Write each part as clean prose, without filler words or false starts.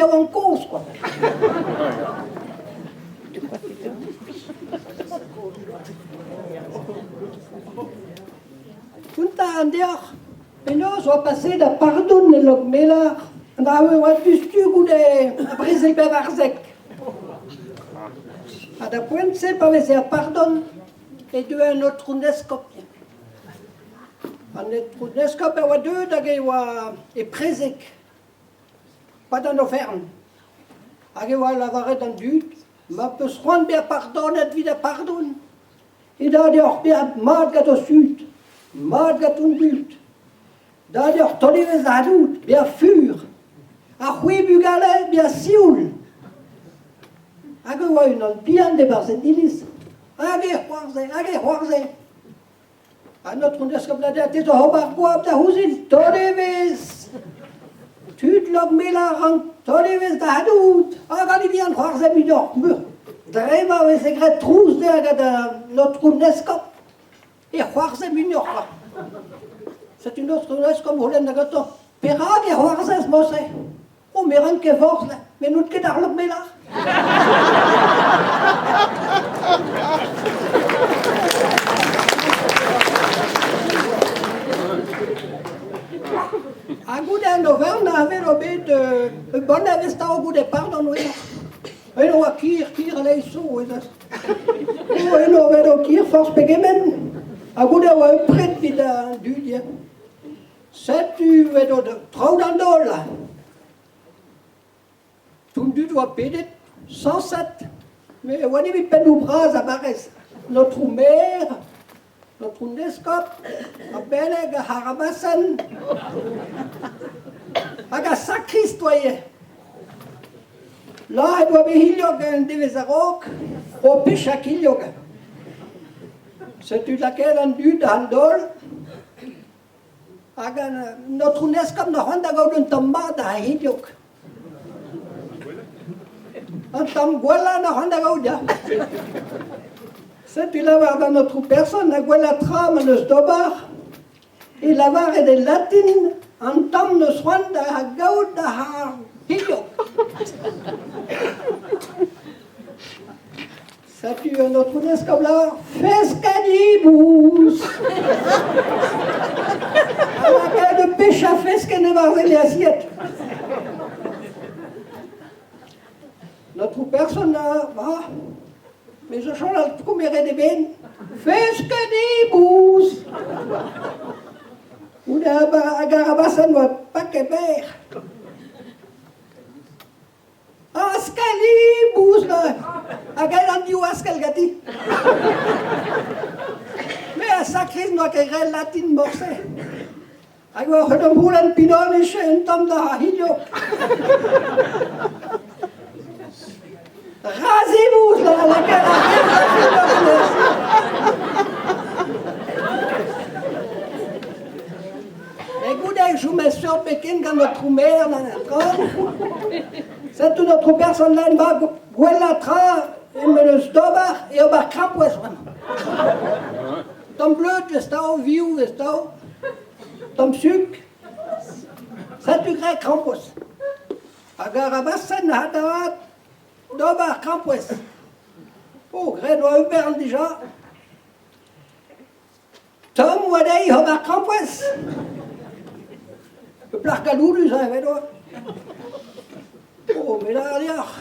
bien en cause, quoi. Tout un diar. Mais nous, on va passer de pardon de l'ogmela. On a du stug de briser le barzec. À la pointe, c'est pas mais c'est pardon. Et deux, un autre nescop. Un autre nescop, il y a deux, et présec. Pas dans nos fermes. Il y a la varette dans le but. Mais on peut se rendre bien pardon, être vie de pardon. Et là, il y a bien mal au sud. Mal au but. Là, il y a toléré les adultes, bien fur. À Hui Bugale, bien sioul. Il y a une bien de Barzenilis. Allez, Huarze. À notre nescop, la date est au Hobarboab, la Housil, toléré. Tu te l'as mis là, toléré d'adultes. Allez, bien, Huarze, bidor. Drema, mais c'est grave trousse de notre nescop. Et Huarze, bidor. C'est une autre nescop, vous l'avez dit. Perag et Huarze, moi, c'est. Oh, mais rien que force, mais nous qui dans le mélange. À goût d'un auvergne, on avait l'obé de bon investir au goût des pardons. Et on va kir, les sous. Et on va le kir, force péguemen. À goût d'un prêtre du dia. C'est tu veux de trop dans l'eau là. Tout le doit payer 107. Mais on est pas nous bras à Barès. Notre mère, notre nescop, à Beleg, à Harabasan, à Sacristoyen. Là, il doit y un dévezarok, au péchakilog. C'est laquelle on dû dans l'ol. Notre nescop n'a pas de tomate à Hiliok. Un tam guala na handa gaudia. C'est tu l'avoir dans notre personne, la guala trame le stobar. Et l'avoir est des latines, un tam ne soin da gauda ha hillo. C'est tu notre nescop là, fescadibous. À la cas de pêche à fesque ne va les assiettes. Notre personne là, mais je change le couméré des bennes. Fais-ce que des bousses. Ou à Garabassan, pas qu'ébert. Ascali, bousses là. À Gailandi ou Ascalgati. Mais à Sacris, nous avons une latine morcée. À un boulan pidon et chez un tom de Hahillo. Rasez-vous, là, la écoutez, je vous mets sur Pékin quand notre mère, c'est toute notre personne là, il va Guelatra, il me le stobar et on va crampouer vraiment. Tom bleu, tu es au vieux, tu es au tom sucre, c'est du grec crampouer. Agarabassan, hadavat. Dobar campus. Oh, Gredo Ubern déjà. Tom Wadei Hobar campus. Le placalou, lui, ça avait là. Oh, mais là, alors.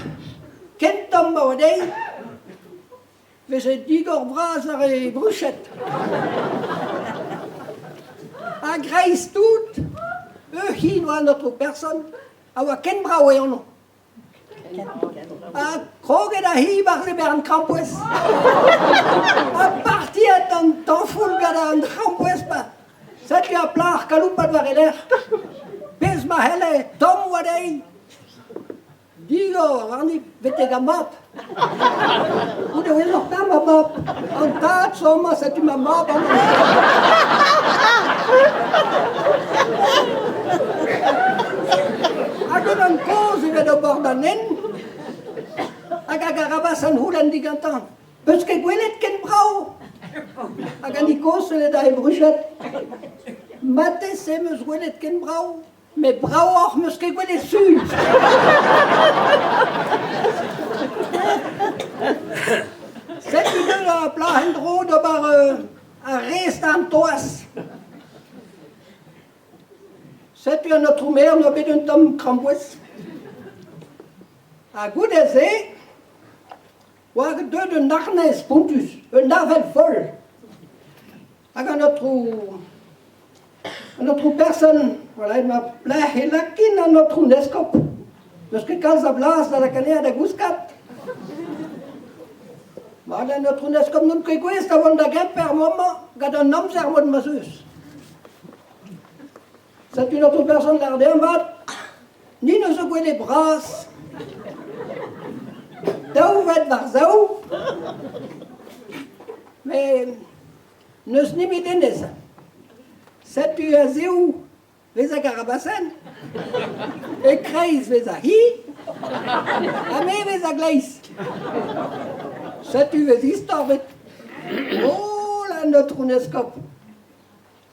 Quel Tom Wadei? Mais c'est d'Igor Brazar et Bruchette. À Grace toute. Eux, qui noient notre personne. À Waken Braoué en nom. À Krogeda Hibar le Bern Campus. À partir d'un temps full gada un Campus pas. C'est qui a plar Kaloupa de Vareler. Pesma Hele, Tom Wadei. Digo, Rani Vetega Map. Vous devez leur faire ma map. En tas de sommes, c'est ma map. Agan cause il de bordanen. Agagarabasan hulan digantan. Parce que gwelet ken brau. Agan cause le da bruchet. Mate semes gwelet ken brau. Mais brauch müsste ich wohl süß. C'est une la plaine drôle de bar un restant toas. C'est une autre mère, nous avons un tom crambouès. À goût d'essai, ou à deux de narnes pontus, un navel folle. À notre personne, voilà, il m'a plaît, il a qui dans notre nescope. Parce que quand ça place dans la canette de Gouscat, voilà, notre nescope, nous ne connaissons pas avant de guerre par moment, quand un homme servant de masseuse. C'est une autre personne l'ardée en bas, ni ne se couait les brasses. D'où va être Varzau, mais ne se n'imite pas ça. C'est tu as zéou, les à Carabassen, et Kreis, les à Hi, Amé, les à Gleis. C'est tu as histoire. Oh là, notre unescope.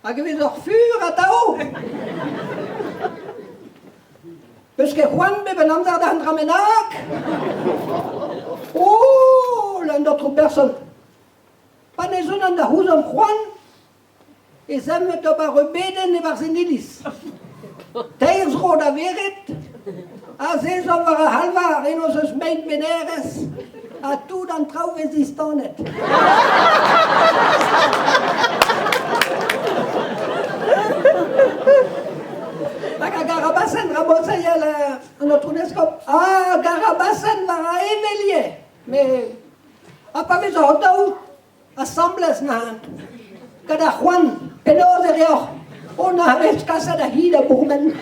Avec les orfures à Tao. Parce que Juan me benam d'Ardan Ramenac. Oh là, notre personne. Pas des zones en Juan. Et ça me doit rebeden et Barzenilis. Teilsrode à Verit. À Saison war halvar et nos meid beneres. À tout dans trau résistant net. Garabassen rabossait à notre unescope. Ah, Garabassen va à Evelie. Mais, à pas mis au dos, assemblées nahan. Kada Juan, pelos derrière. On a avec casa de Hida Bourmen.